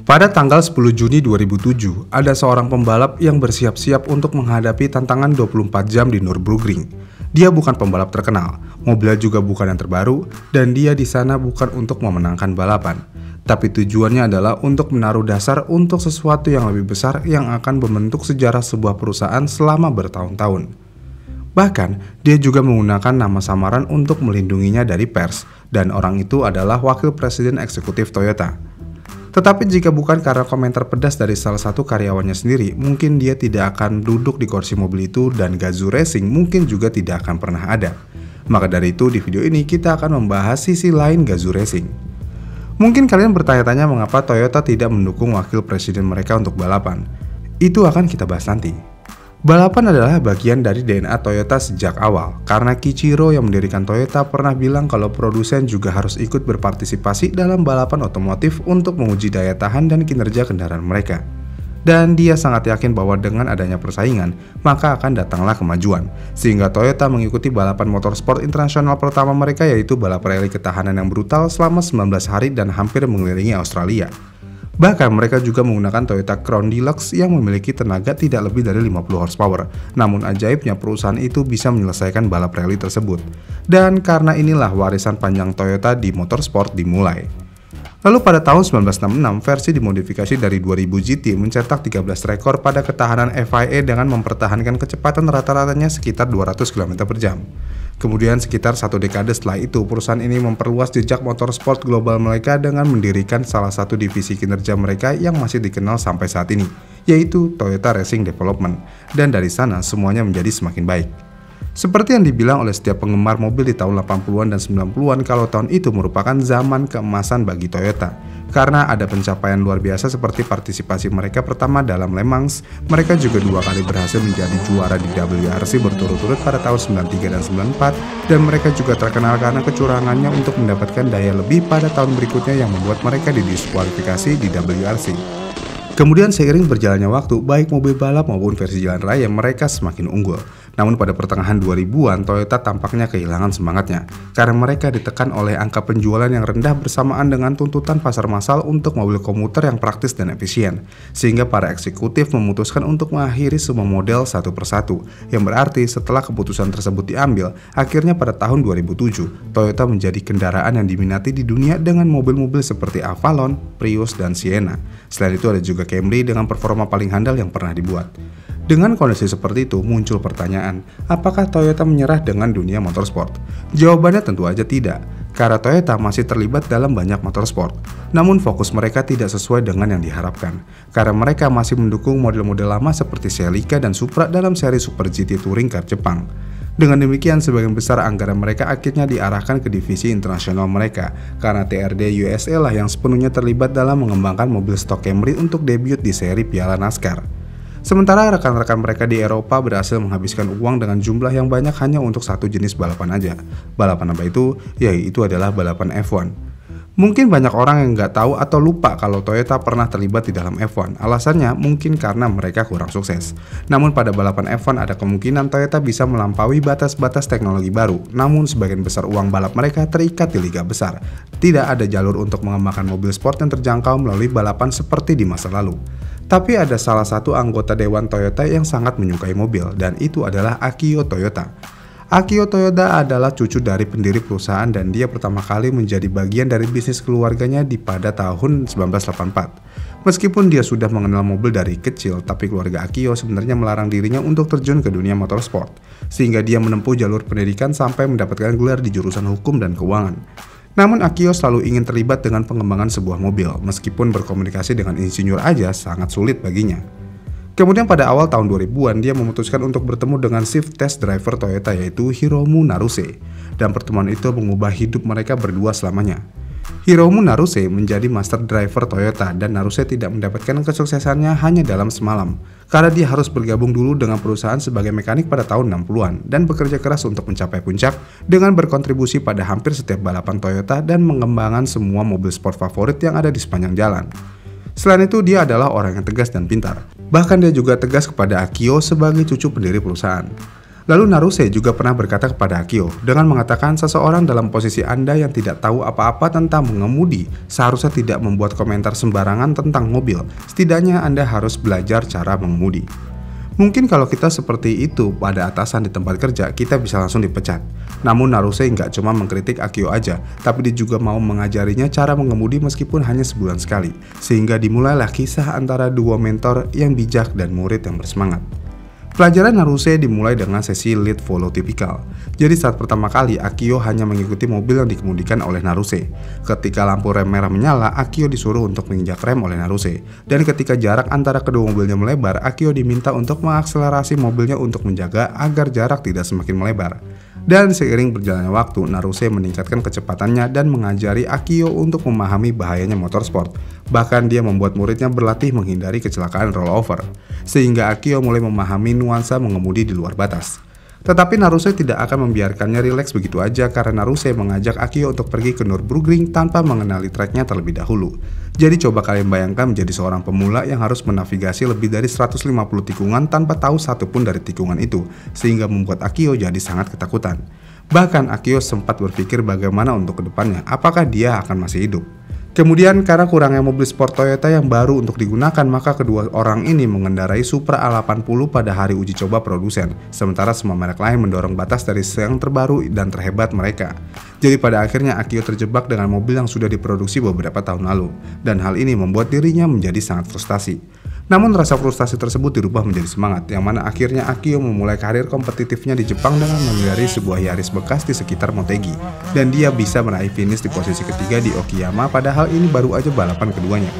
Pada tanggal 10 Juni 2007, ada seorang pembalap yang bersiap-siap untuk menghadapi tantangan 24 jam di Nürburgring. Dia bukan pembalap terkenal, mobilnya juga bukan yang terbaru, dan dia di sana bukan untuk memenangkan balapan. Tapi tujuannya adalah untuk menaruh dasar untuk sesuatu yang lebih besar yang akan membentuk sejarah sebuah perusahaan selama bertahun-tahun. Bahkan, dia juga menggunakan nama samaran untuk melindunginya dari pers, dan orang itu adalah wakil presiden eksekutif Toyota. Tetapi jika bukan karena komentar pedas dari salah satu karyawannya sendiri, mungkin dia tidak akan duduk di kursi mobil itu dan Gazoo Racing mungkin juga tidak akan pernah ada. Maka dari itu di video ini kita akan membahas sisi lain Gazoo Racing. Mungkin kalian bertanya-tanya mengapa Toyota tidak mendukung wakil presiden mereka untuk balapan. Itu akan kita bahas nanti. Balapan adalah bagian dari DNA Toyota sejak awal, karena Kiichiro yang mendirikan Toyota pernah bilang kalau produsen juga harus ikut berpartisipasi dalam balapan otomotif untuk menguji daya tahan dan kinerja kendaraan mereka. Dan dia sangat yakin bahwa dengan adanya persaingan, maka akan datanglah kemajuan, sehingga Toyota mengikuti balapan motorsport internasional pertama mereka yaitu balap rally ketahanan yang brutal selama 19 hari dan hampir mengelilingi Australia. Bahkan mereka juga menggunakan Toyota Crown Deluxe yang memiliki tenaga tidak lebih dari 50 horsepower. Namun ajaibnya perusahaan itu bisa menyelesaikan balap rally tersebut. Dan karena inilah warisan panjang Toyota di motorsport dimulai. Lalu pada tahun 1966, versi dimodifikasi dari 2000 GT mencetak 13 rekor pada ketahanan FIA dengan mempertahankan kecepatan rata-ratanya sekitar 200 km per jam. Kemudian sekitar satu dekade setelah itu, perusahaan ini memperluas jejak motorsport global mereka dengan mendirikan salah satu divisi kinerja mereka yang masih dikenal sampai saat ini, yaitu Toyota Racing Development. Dan dari sana semuanya menjadi semakin baik. Seperti yang dibilang oleh setiap penggemar mobil di tahun 80-an dan 90-an kalau tahun itu merupakan zaman keemasan bagi Toyota. Karena ada pencapaian luar biasa seperti partisipasi mereka pertama dalam Le Mans, mereka juga 2 kali berhasil menjadi juara di WRC berturut-turut pada tahun 93 dan 94, dan mereka juga terkenal karena kecurangannya untuk mendapatkan daya lebih pada tahun berikutnya yang membuat mereka didiskualifikasi di WRC. Kemudian seiring berjalannya waktu, baik mobil balap maupun versi jalan raya mereka semakin unggul. Namun pada pertengahan 2000-an, Toyota tampaknya kehilangan semangatnya, karena mereka ditekan oleh angka penjualan yang rendah bersamaan dengan tuntutan pasar massal untuk mobil komuter yang praktis dan efisien, sehingga para eksekutif memutuskan untuk mengakhiri semua model satu persatu, yang berarti setelah keputusan tersebut diambil, akhirnya pada tahun 2007, Toyota menjadi kendaraan yang diminati di dunia dengan mobil-mobil seperti Avalon, Prius, dan Sienna. Selain itu ada juga Camry dengan performa paling handal yang pernah dibuat. Dengan kondisi seperti itu, muncul pertanyaan, apakah Toyota menyerah dengan dunia motorsport? Jawabannya tentu aja tidak, karena Toyota masih terlibat dalam banyak motorsport. Namun fokus mereka tidak sesuai dengan yang diharapkan, karena mereka masih mendukung model-model lama seperti Celica dan Supra dalam seri Super GT Touring Car Jepang. Dengan demikian, sebagian besar anggaran mereka akhirnya diarahkan ke divisi internasional mereka, karena TRD USA lah yang sepenuhnya terlibat dalam mengembangkan mobil stok Camry untuk debut di seri Piala NASCAR. Sementara rekan-rekan mereka di Eropa berhasil menghabiskan uang dengan jumlah yang banyak hanya untuk satu jenis balapan aja. Balapan apa itu? Yaitu adalah balapan F1. Mungkin banyak orang yang nggak tahu atau lupa kalau Toyota pernah terlibat di dalam F1. Alasannya mungkin karena mereka kurang sukses. Namun pada balapan F1 ada kemungkinan Toyota bisa melampaui batas-batas teknologi baru. Namun sebagian besar uang balap mereka terikat di liga besar. Tidak ada jalur untuk mengembangkan mobil sport yang terjangkau melalui balapan seperti di masa lalu. Tapi ada salah satu anggota dewan Toyota yang sangat menyukai mobil, dan itu adalah Akio Toyoda. Akio Toyoda adalah cucu dari pendiri perusahaan dan dia pertama kali menjadi bagian dari bisnis keluarganya pada tahun 1984. Meskipun dia sudah mengenal mobil dari kecil, tapi keluarga Akio sebenarnya melarang dirinya untuk terjun ke dunia motorsport, sehingga dia menempuh jalur pendidikan sampai mendapatkan gelar di jurusan hukum dan keuangan. Namun Akio selalu ingin terlibat dengan pengembangan sebuah mobil, meskipun berkomunikasi dengan insinyur aja sangat sulit baginya. Kemudian pada awal tahun 2000-an dia memutuskan untuk bertemu dengan chief test driver Toyota yaitu Hiromu Naruse, dan pertemuan itu mengubah hidup mereka berdua selamanya. Hiromu Naruse menjadi master driver Toyota dan Naruse tidak mendapatkan kesuksesannya hanya dalam semalam, karena dia harus bergabung dulu dengan perusahaan sebagai mekanik pada tahun 60-an dan bekerja keras untuk mencapai puncak dengan berkontribusi pada hampir setiap balapan Toyota dan mengembangkan semua mobil sport favorit yang ada di sepanjang jalan. Selain itu, dia adalah orang yang tegas dan pintar. Bahkan dia juga tegas kepada Akio sebagai cucu pendiri perusahaan. Lalu Naruse juga pernah berkata kepada Akio dengan mengatakan seseorang dalam posisi Anda yang tidak tahu apa-apa tentang mengemudi seharusnya tidak membuat komentar sembarangan tentang mobil. Setidaknya Anda harus belajar cara mengemudi. Mungkin kalau kita seperti itu pada atasan di tempat kerja, kita bisa langsung dipecat. Namun Naruse nggak cuma mengkritik Akio aja, tapi dia juga mau mengajarinya cara mengemudi meskipun hanya sebulan sekali. Sehingga dimulailah kisah antara dua mentor yang bijak dan murid yang bersemangat. Pelajaran Naruse dimulai dengan sesi lead follow tipikal. Jadi saat pertama kali Akio hanya mengikuti mobil yang dikemudikan oleh Naruse. Ketika lampu rem merah menyala, Akio disuruh untuk menginjak rem oleh Naruse. Dan ketika jarak antara kedua mobilnya melebar, Akio diminta untuk mengakselerasi mobilnya untuk menjaga agar jarak tidak semakin melebar. Dan seiring berjalannya waktu, Naruse meningkatkan kecepatannya dan mengajari Akio untuk memahami bahayanya motorsport. Bahkan dia membuat muridnya berlatih menghindari kecelakaan rollover. Sehingga Akio mulai memahami nuansa mengemudi di luar batas. Tetapi Naruse tidak akan membiarkannya rileks begitu aja karena Naruse mengajak Akio untuk pergi ke Nürburgring tanpa mengenali treknya terlebih dahulu. Jadi coba kalian bayangkan menjadi seorang pemula yang harus menavigasi lebih dari 150 tikungan tanpa tahu satupun dari tikungan itu, sehingga membuat Akio jadi sangat ketakutan. Bahkan Akio sempat berpikir bagaimana untuk kedepannya, apakah dia akan masih hidup. Kemudian karena kurangnya mobil sport Toyota yang baru untuk digunakan, maka kedua orang ini mengendarai Supra A80 pada hari uji coba produsen, sementara semua merek lain mendorong batas dari yang terbaru dan terhebat mereka. Jadi pada akhirnya Akio terjebak dengan mobil yang sudah diproduksi beberapa tahun lalu, dan hal ini membuat dirinya menjadi sangat frustasi. Namun rasa frustasi tersebut dirubah menjadi semangat, yang mana akhirnya Akio memulai karir kompetitifnya di Jepang dengan mengendari sebuah Yaris bekas di sekitar Motegi, dan dia bisa meraih finish di posisi ketiga di Okayama, padahal ini baru aja balapan keduanya.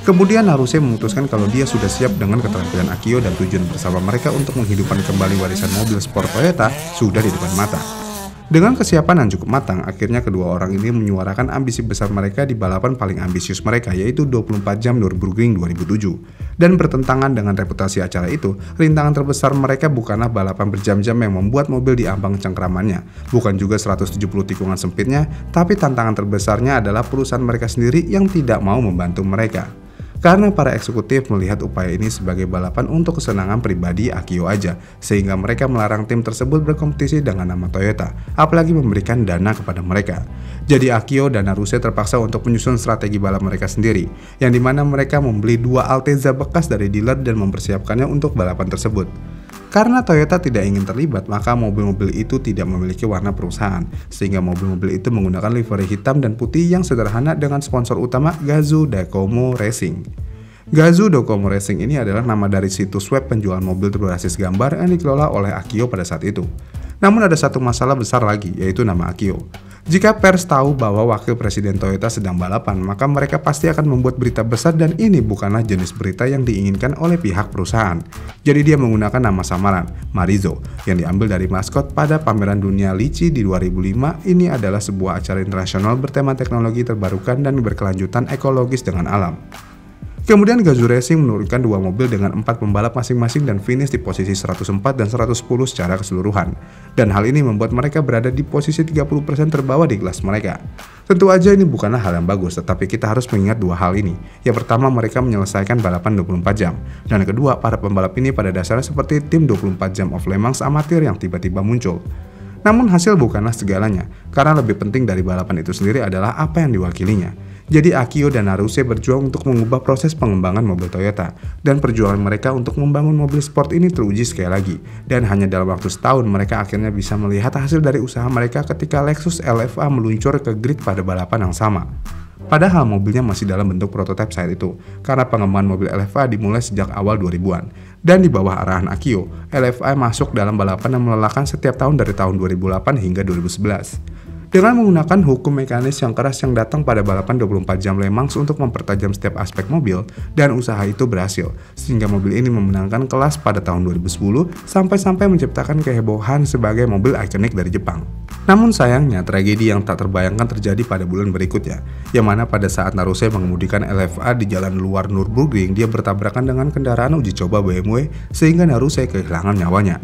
Kemudian Naruse memutuskan kalau dia sudah siap dengan keterampilan Akio dan tujuan bersama mereka untuk menghidupkan kembali warisan mobil sport Toyota sudah di depan mata. Dengan kesiapan yang cukup matang, akhirnya kedua orang ini menyuarakan ambisi besar mereka di balapan paling ambisius mereka, yaitu 24 jam Nürburgring 2007. Dan bertentangan dengan reputasi acara itu, rintangan terbesar mereka bukanlah balapan berjam-jam yang membuat mobil di ambang cengkramannya, bukan juga 170 tikungan sempitnya, tapi tantangan terbesarnya adalah perusahaan mereka sendiri yang tidak mau membantu mereka. Karena para eksekutif melihat upaya ini sebagai balapan untuk kesenangan pribadi Akio aja, sehingga mereka melarang tim tersebut berkompetisi dengan nama Toyota, apalagi memberikan dana kepada mereka. Jadi Akio dan Naruse terpaksa untuk menyusun strategi balap mereka sendiri, yang dimana mereka membeli dua Altezza bekas dari dealer dan mempersiapkannya untuk balapan tersebut. Karena Toyota tidak ingin terlibat, maka mobil-mobil itu tidak memiliki warna perusahaan, sehingga mobil-mobil itu menggunakan livery hitam dan putih yang sederhana dengan sponsor utama Gazoo Docomo Racing. Gazoo Docomo Racing ini adalah nama dari situs web penjual mobil berbasis gambar yang dikelola oleh Akio pada saat itu. Namun ada satu masalah besar lagi, yaitu nama Akio. Jika pers tahu bahwa wakil presiden Toyota sedang balapan, maka mereka pasti akan membuat berita besar dan ini bukanlah jenis berita yang diinginkan oleh pihak perusahaan. Jadi dia menggunakan nama samaran, Marizo, yang diambil dari maskot pada pameran dunia Lici di 2005. Ini adalah sebuah acara internasional bertema teknologi terbarukan dan berkelanjutan ekologis dengan alam. Kemudian Gazoo Racing menurunkan dua mobil dengan 4 pembalap masing-masing dan finish di posisi 104 dan 110 secara keseluruhan. Dan hal ini membuat mereka berada di posisi 30% terbawah di kelas mereka. Tentu aja ini bukanlah hal yang bagus, tetapi kita harus mengingat dua hal ini. Yang pertama, mereka menyelesaikan balapan 24 jam. Dan kedua, para pembalap ini pada dasarnya seperti tim 24 jam of Le Mans amatir yang tiba-tiba muncul. Namun hasil bukanlah segalanya, karena lebih penting dari balapan itu sendiri adalah apa yang diwakilinya. Jadi Akio dan Naruse berjuang untuk mengubah proses pengembangan mobil Toyota, dan perjuangan mereka untuk membangun mobil sport ini teruji sekali lagi. Dan hanya dalam waktu setahun mereka akhirnya bisa melihat hasil dari usaha mereka ketika Lexus LFA meluncur ke grid pada balapan yang sama. Padahal mobilnya masih dalam bentuk prototipe saat itu, karena pengembangan mobil LFA dimulai sejak awal 2000-an. Dan di bawah arahan Akio, LFA masuk dalam balapan yang melelahkan setiap tahun dari tahun 2008 hingga 2011. Dengan menggunakan hukum mekanis yang keras yang datang pada balapan 24 jam Le Mans untuk mempertajam setiap aspek mobil, dan usaha itu berhasil, sehingga mobil ini memenangkan kelas pada tahun 2010 sampai-sampai menciptakan kehebohan sebagai mobil ikonik dari Jepang. Namun sayangnya, tragedi yang tak terbayangkan terjadi pada bulan berikutnya, yang mana pada saat Naruse mengemudikan LFA di jalan luar Nürburgring, dia bertabrakan dengan kendaraan uji coba BMW sehingga Naruse kehilangan nyawanya.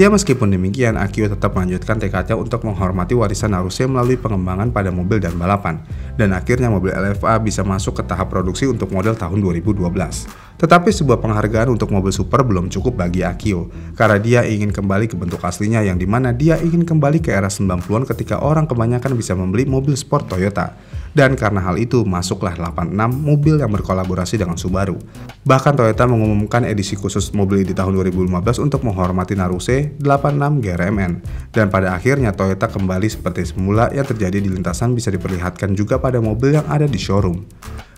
Ya meskipun demikian, Akio tetap melanjutkan tekadnya untuk menghormati warisan Naruse melalui pengembangan pada mobil dan balapan. Dan akhirnya mobil LFA bisa masuk ke tahap produksi untuk model tahun 2012. Tetapi sebuah penghargaan untuk mobil super belum cukup bagi Akio, karena dia ingin kembali ke bentuk aslinya yang dimana dia ingin kembali ke era 90-an ketika orang kebanyakan bisa membeli mobil sport Toyota. Dan karena hal itu, masuklah 86 mobil yang berkolaborasi dengan Subaru. Bahkan Toyota mengumumkan edisi khusus mobil di tahun 2015 untuk menghormati Naruse 86 GRMN. Dan pada akhirnya Toyota kembali seperti semula yang terjadi di lintasan bisa diperlihatkan juga pada mobil yang ada di showroom.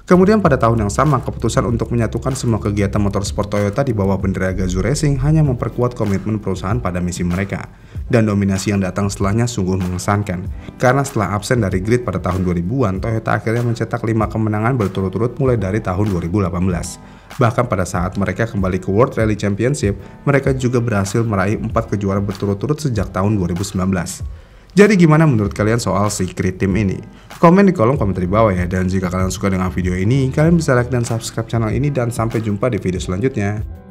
Kemudian pada tahun yang sama, keputusan untuk menyatukan semua kegiatan motorsport Toyota di bawah bendera Gazoo Racing hanya memperkuat komitmen perusahaan pada misi mereka. Dan dominasi yang datang setelahnya sungguh mengesankan. Karena setelah absen dari grid pada tahun 2000-an, Toyota akhirnya mencetak 5 kemenangan berturut-turut mulai dari tahun 2018. Bahkan pada saat mereka kembali ke World Rally Championship, mereka juga berhasil meraih 4 kejuaraan berturut-turut sejak tahun 2019. Jadi gimana menurut kalian soal Secret Team ini? Komen di kolom komentar di bawah ya. Dan jika kalian suka dengan video ini, kalian bisa like dan subscribe channel ini. Dan sampai jumpa di video selanjutnya.